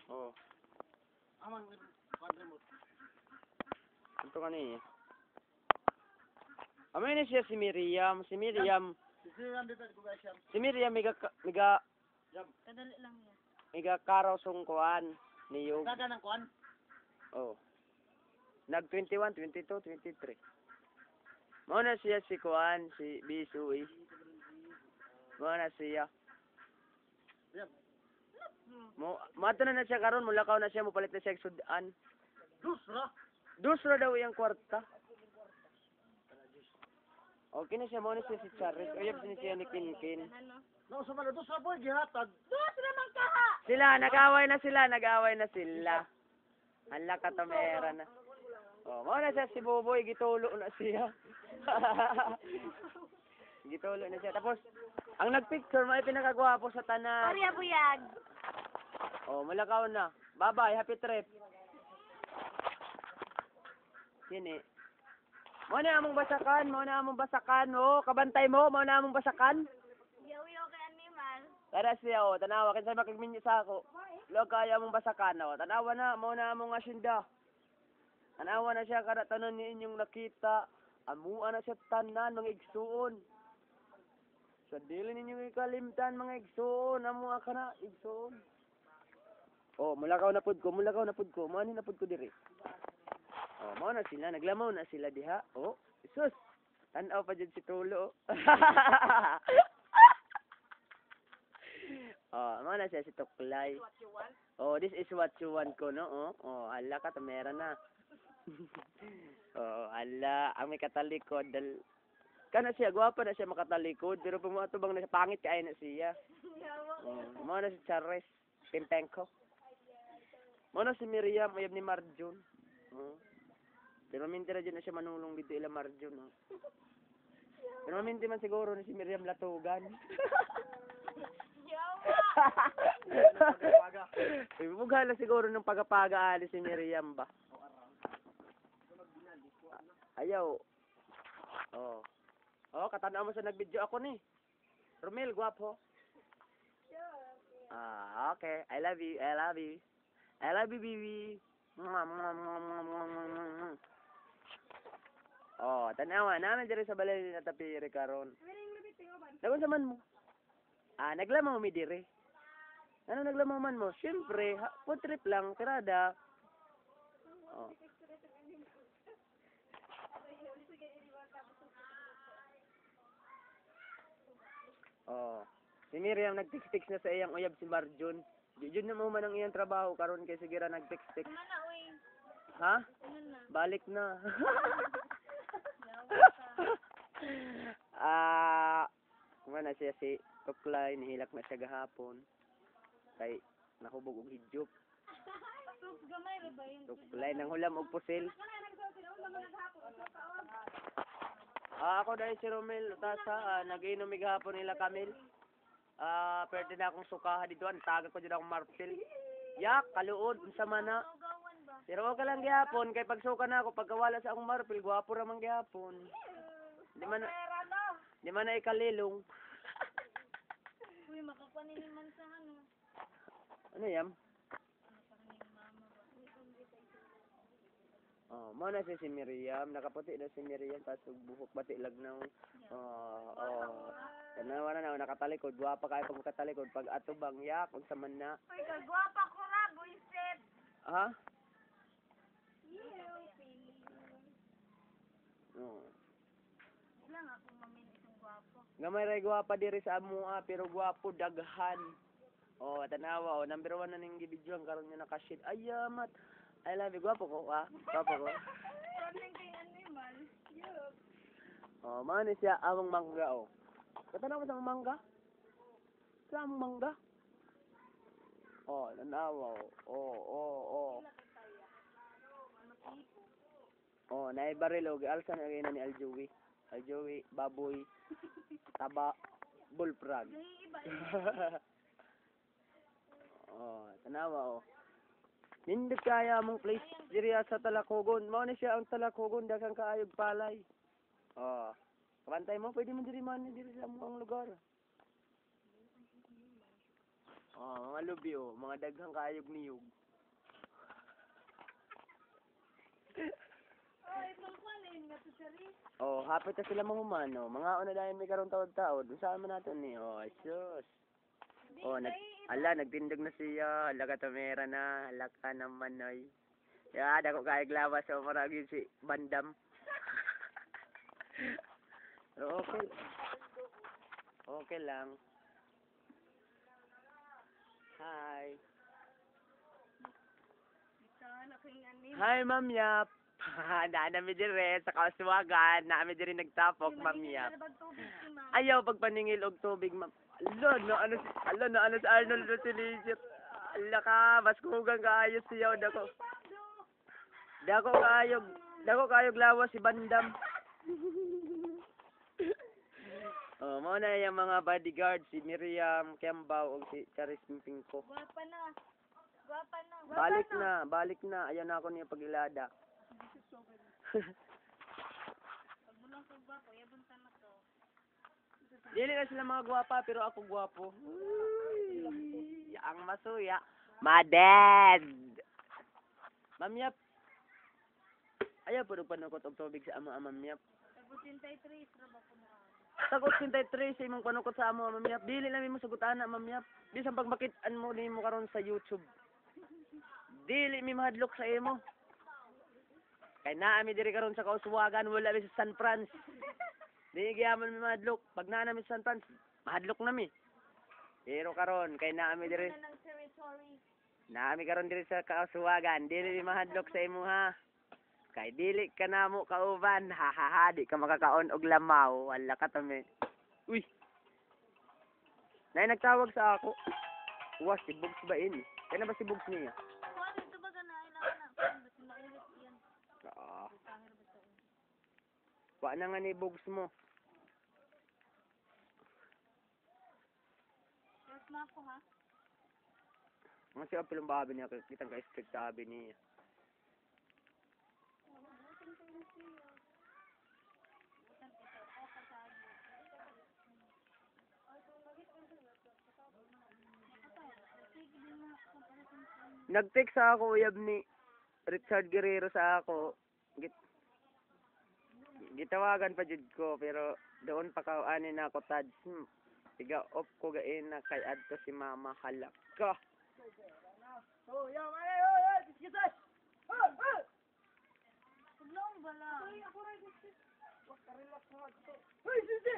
Oh. Amang quadrimot. Ito kani. Amay na siya si Miriam. Si Miriam. Sisiram dito ko guys yan. Si Miriam miga Kadali lang yan. miga karaw sungkuan niyog. Daga ng kuan. Oh. Nag 21, 22, 23. Mao na siya si kuan, si Bisui. Mao na siya. Yan. Mo mato na siya karon mulakaw na siya mopalit na siya sudan. Dusra. Dusra daw iyang kwarta. Okay na siya, mao na siya si Charles. Uyab siya ni Kinkin. Ano? No, sa mga dusra po gihatag. Dos naman kaha! Sila, nag-away na sila. Hala ka tamera na. Oh, mao na siya si Boboy, gitulo na siya. Gitulo na siya. Tapos, ang nagpicture mo ay pinakagwapo sa tanan. Arya Buyag. Oh, mulakaw na. Bye-bye, happy trip. Sini. Mao na among basakan. Oh, kabantay mo, mao na among basakan. Yaw-yaw kay animal. Tara siya, oh, tanawa, kinsa makigminyo sa ako. Lo kaya mong basakan, oh. Tanawa na, mao na among asyenda. Tanawa na siya, kada tanon ni inyong nakita. Amuan na siya tanan, mga igsuon. Sa dili ninyong ikalimtan, mga igsuon. Amuan ka na, igsuon. Oh, mulakaw na pud ko. Mao na pud ko diri. Oh, mao na sila, naglamaw na sila diha. Oh, sus. Tanaw pa jud si Tulo. Oh, mao na siya si Tuklay. Oh, this is what you want ko, no? Oh, ala ka tamera na. Oh, ala, ang may katalikod kana siya gwapa na siya makatalikod pero pag matubang na siya pangit kay na siya. Oh, mao na si Charles Pimpenko. Mao na si Miriam uyab ni Marjun. Oh. Pero minti ra na siya manulong dito ila Marjun. Oh. Pero minti man siguro ni si Miriam latugan. Ibugha na siguro ng pagapaga ali si Miriam ba. Ayaw. Oh. Oh, katanaw mo sa nag-video ako ni. Romel, guwapo. Ah, okay. I love you, baby. Oh, tanawa namin diri sa balay ni Tapiri karon. Dagon sa man mo. Ah, naglamaw mi diri. Ano naglamaw man mo? Siyempre, food trip lang, tirada. Oh. Oh. Si Miriam nag-text na sa iyang uyab si Marjun. Jud na mo man ang iyang trabaho karon kay sige ra nag-text. Ano na, uy? Ha? Ano na? Balik na. Kuma na siya si Tuklay, nihilak na siya gahapon. Kay nakubog og hidyop. Sus, gamay ra ba yun? Tuklay nang hulam og pusil. Ako dahil si Romel Utasa, nag-inom gahapon nila Camille. Pwede na akong sukaha dito, taga ko dyan akong marpil. Yak, kaluod, unsa man na. Gawan ba? Pero okay lang gihapon, kay pagsuka na ako, pagkawala sa akong marpil, gwapo ramang gihapon. Di man na ikalilong. Uy, makapaniniman sa ano. Ano yan? Ano pa rin yung mama ba? Oh, mo na si Miriam, nakaputi na si Miriam, tapos buhok bati lagnaw. Tanawa na nakatalikod, guwapa kayo pag makatalikod, pag atubang yak, pag saman na. Uy, kagwapa ko ra, buisit. Ha? Oh. Ilang akong mamin itong gwapo. Gamay ray guwapa diri sa amua, pero guwapo daghan. Oh, tanawa, number 1 na ning gibidyoan karon nga naka-shade. Ayamat. I love you, guwapo ko, ha? Guwapo ko. Problem kay animal. Yup. Oh, mani siya among mangga, oh. Katanaw mo sa mangga? Sa among mangga? Oh, nanawa, oh. Oh, naibarilo, alsa na kayo ni Aljowi. Aljowi, baboy, taba, bullfrog. Oh, tanawa, oh. Nindot kaya mong place diri sa Talakogon. Mao ni siya ang Talakogon, daghang kaayog palay. Oh. Kabantay mo, pwede mo diri man diri sa among lugar. Oh. Oh, mga lubi oh, mga daghang kayog niyog. Oh, itong kanin nga to siya rin. Oh, hapit na sila mahumano. Mga una dahil may karong taod-taod. Saan man natin ni? Oh, sus. Oh, nagtindog na siya. Hala ka tumera na. Hala ka naman ay. Ya, dako kayag lawas so maragi si Bandam. Pero okay. Okay lang. Hi. Sana king anim. Hi, Ma'am Yap. Naami dire sa kauswagan. Naami dire nagtapok, Ma'am Yap. Ayaw pagpaningil og tubig, Ma'am. Ala na ano si Arnold Rosilicio. Ala ka, baskugan kaayos siya dako. Dako kayog lawas si Bandam. Oh, mo na yung mga bodyguard si Miriam Kembao ug si Charis Pingko. Guwapa na. Guwapa na. Balik na. Ayaw na ako niya pag-ilada. Pag mo lang sa guwapo, yabang ka na to. Dili na sila mga gwapa, pero ako gwapo. Uy, ang masuya. Madad! Ma'am Yap. Ayaw po panukot og tubig sa amo, Ma'am Yap. Tapos 83, trabaho ko na. Takot 63 sa imong panukot sa amo, Ma'am Yap. Dili na mo sagutan na, Ma'am Yap. Di sa pagmakitaan mo ni mo karon sa YouTube. Dili mi mahadlok sa imo. Kay naami diri karon sa kauswagan, wala mi sa San Franz. Di gyamon mi mahadlok. Pag naa mi sa San Franz, mahadlok na mi. Pero karon kay naami diri. Na ng territory. Naami karon diri sa kauswagan, dili mi mahadlok sa imo ha. Kay dili ka na mo kauban, ha ha ha, di ka makakaon og lamaw, wala ka tame. Uy. Nay nagtawag sa ako. Was si Bugs ba ini? Kaya na ba si Bugs niya? Kuha dito ba ka na ilangan na? Ba't maulit yan? Ah, Pangir ba ito? wa na nga ni Bugs mo. Yes, ma ako ha? Mga siya pilong babi niya, kitang ka-strict sa abi niya. Nag-text ako uyab ni Richard Guerrero sa ako. Gitawagan pa jud ko pero doon pa ani na ako tads. Tiga off ko gain na kay adto si Mama halaka. Oh, yo, kisay. Kulong ba lang? Ay, ako rin gusto. Relax mo ito. Hoy, sisi.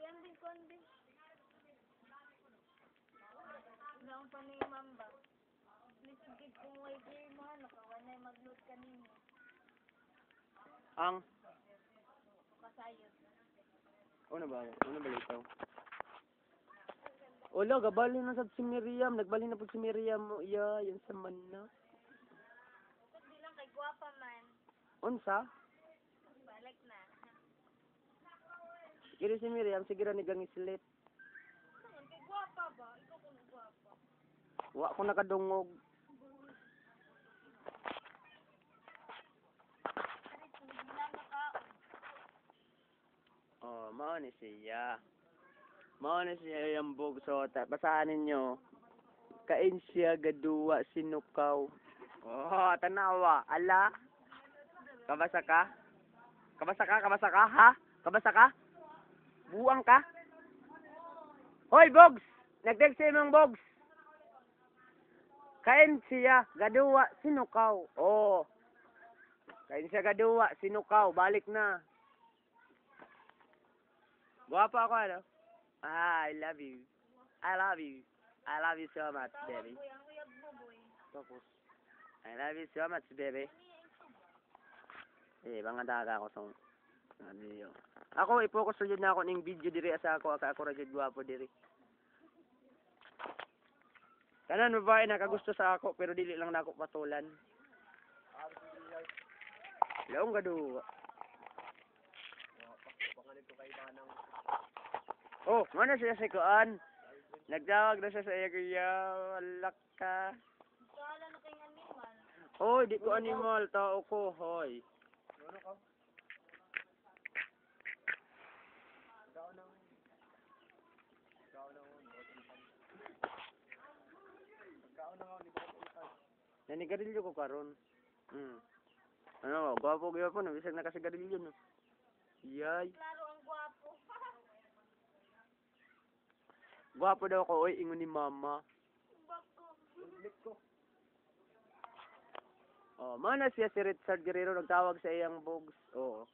Diyan din kondi. Ilang pa ni Mamba. Please give kung way clear mo, nakawan na mag-load kanina. Ang Kasayod. Ano ba ikaw? Ola, gabali na sa si Miriam. Nagbali na po si Miriam mo. Iya, yan sa man na. Tapos di lang kay guwapa man. Unsa? Balik na. Kiri si Miriam, sige ra ni gangislit. Saan? Kay guwapa ba? Ikaw kung guwapa. Wa ko nakadungog. Arit, kung di lang nakaon. Oh, mao ni siya. Mao ni siya yung bugso. Basahan ninyo. Kain siya gaduwa sinukaw. Oh, tanawa. Ala. Kabasa ka? Kabasa ka? Ha? Kabasa ka? Buang ka? Hoy, Bogs! Nag-text siya mong Bogs. Kain siya gaduwa sinukaw. Oh. Kain siya gaduwa sinukaw. Balik na. Guwapa ako, ano? Ah, I love you. I love you. I love you so much, baby. Boy, ang uyab mo, boy. Tapos, I love you so much, baby. Banga daga ako song. Ano yun? Ako, i-focus na na ako ng video diri sa ako. Ako ra jud guwapo diri. Kanan babae nakagusto sa ako, pero dili lang nako patulan. Laong gadu. Oh, mana siya sa kuan? Nagtawag na siya sa iya kuya. Walak ka. Kala na kayong animal. Hoy, di ko animal. Tao ko, hoy. Nanigarilyo ko karon. Ano, gwapo gyapon, no, bisag nakasigarilyo no. Yay. Klaro ang gwapo. Gwapo daw ko, oy, ingon ni mama. Bako. Oh, mana siya si Richard Guerrero nagtawag sa iyang bogs. Oo.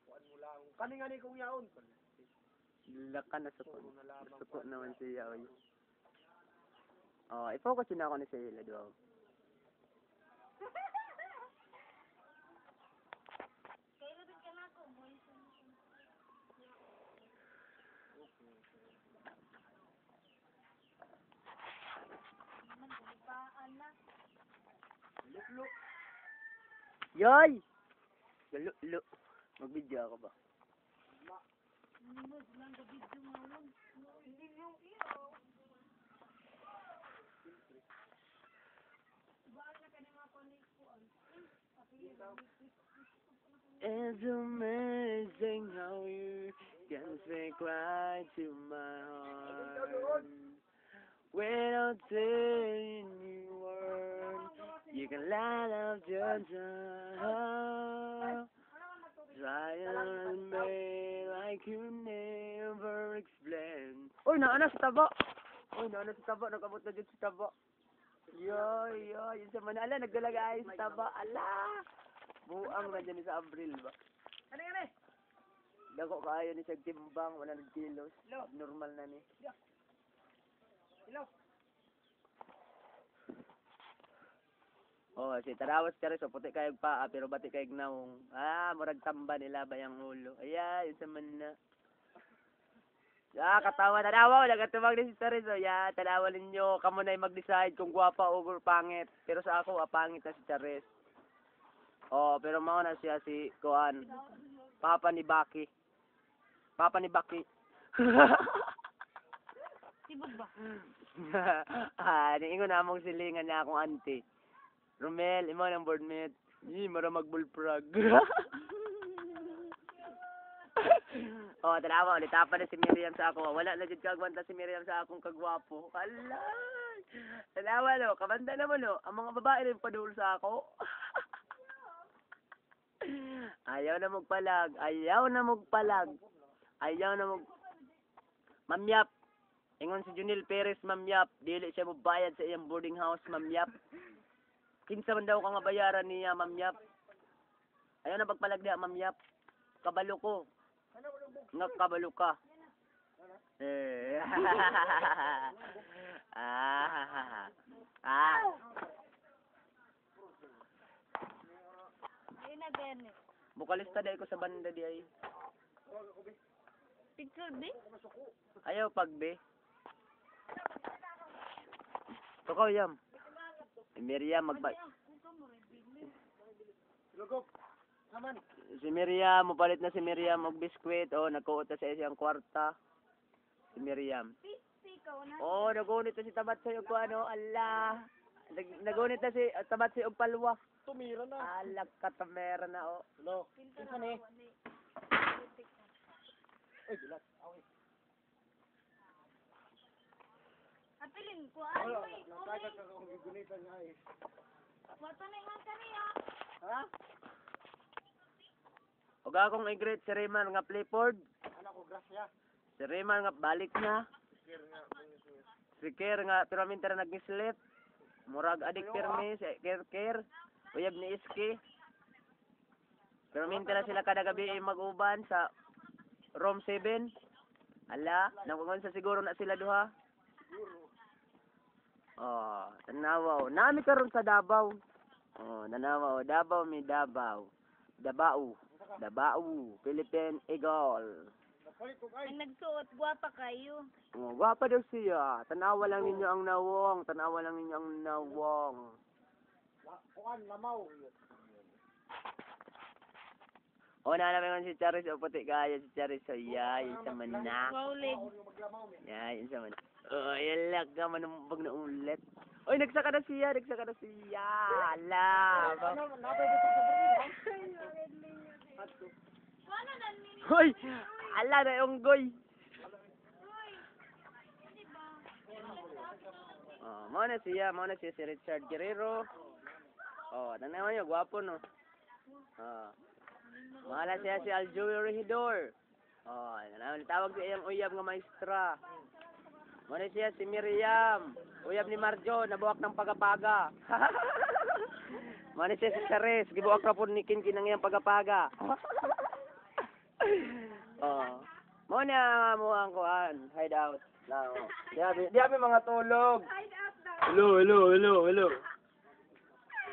Kuan mo lang. Kani nga ni kong yaon. Lakan na suko. Suko naman siya, oy. Oh, i-focus yun ako ni Sheila, di ba? Kailan din ka na ako, boy. Naman, kulipaan na. Luklo. Yay! Galo. Mag-video ako ba? Hindi mo, silang gabidyo ngayon. Hindi yung iyo. It's amazing how you can speak right to my heart. Without saying a word, you can light up your time. Try me like you never explain. Uy, naana sa taba. Nagabot na dyan sa taba. Yoy, yun sa manala, nagdalagay sa taba. Ala! Buang na dyan sa Abril ba? Kani nga ni? Dago kaayo ni siyang timbang, 100 kilos. Normal na ni. Hello. Oh, si Tarawas ka rin, so puti kayong paa, pero bati kayong naong. Murag tamba nila ba yung ulo. Yun sa manna. Katawa, nagatuwag ni si Charis. Tanawa ninyo, kamo na mag-decide kung gwapa o pangit. Pero sa ako, pangit na si Charis. Oh, pero mao na siya si Kuan. Papa ni Baki. Sibog ba? Niingon na mong silingan niya akong auntie. Romel, imo ng board mate. Mara mag-bullfrog. Oh, tanawa, ulit pa na si Miriam sa ako. Wala na dyan kagwanta si Miriam sa akong kagwapo. Alay! Tanawa, no? Kabanda naman, no? Ang mga babae rin padul sa ako. Ayaw na magpalag. Mamyap. Ingon si Junil Perez, mamyap. Dili siya mabayad sa iyang boarding house, mamyap. Kinsa man daw ka nga bayaran niya, mamyap. Ayaw na magpalag niya, mamyap. Kabalo ko. Nga kabalo ka. Ayun na, Bennett. Bukalista dahil ko sa banda di ay. Picture, B? Ayaw pag be. Tukaw yam. Miriam magpa... Lugop. Naman. Si Miriam, mapalit na si Miriam og biskwit. Oh, nagkuot na sa isang kwarta. Si Miriam. Ikaw na. Oh, nagunit na si Tabat sa ko ano. Allah. Nagunit na si Tabat sa palwa. Tumira na. Alak katamera na oh. Hello. Pinta Kinsa na ni? ako, ni. Ay, dilat. Awi. Apilin ko, ay, Wala, uy, natagat ka kung gigunitan nga eh. Wato na yung kaniya. Ha? Og akong i-greet si Rayman nga Playford. Anak ko, grasya. Si Rayman nga balik na. Si Ker nga pero minta na nag-slip. Murag adik permi si Ker. Uyab ni Iski. Pero minta na sila kada gabi mag-uban sa room 7. Ala, nangungon sa siguro na sila duha. Oh, tanawa. Nami karon sa Davao. Oh, nanawa. Davao mi Davao. Davao. Philippine Eagle. Napalit ko kay. Ang nagsuot, gwapa kayo. Oh, gwapa daw siya. Tanawa lang ninyo ang nawong. Kuan, lamaw. O, namin si Charis. O, puti kaya si Charis. So, yay. Isa man na. Wow, leg. Maglamaw, men. Yay, isa man. Oh, yalak ka man pag naulit. Oy, nagsaka na siya. Ala. Ano, napay dito sa Berlin, ha? Wala na nini. Hoy, ala na yung goy. Uy. Hindi ba? Mo na siya si Richard Guerrero. Oh, tanawan niyo, gwapo no. Mahala siya si Aljoy Regidor. Oh, tawag siya yung uyab nga maestra. Mo na siya si Miriam, uyab ni Marjo, nabuwak ng pagapaga. Mo na siya si Charis, gibuwak ra pud ni Kinkin ang iyang pagapaga. Oh. Mo na mo ang kuan, hideout. Now, diabi mga tulog. Hello.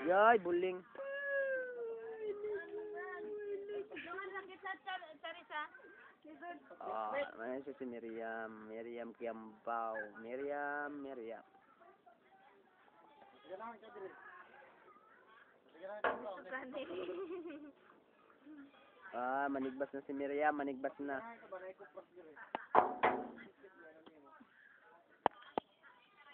Yay, buling. Yung sakit sa Charissa. Ano siya si Miriam Kiambao. Miriam. Manigbas na si Miriam, manigbas na.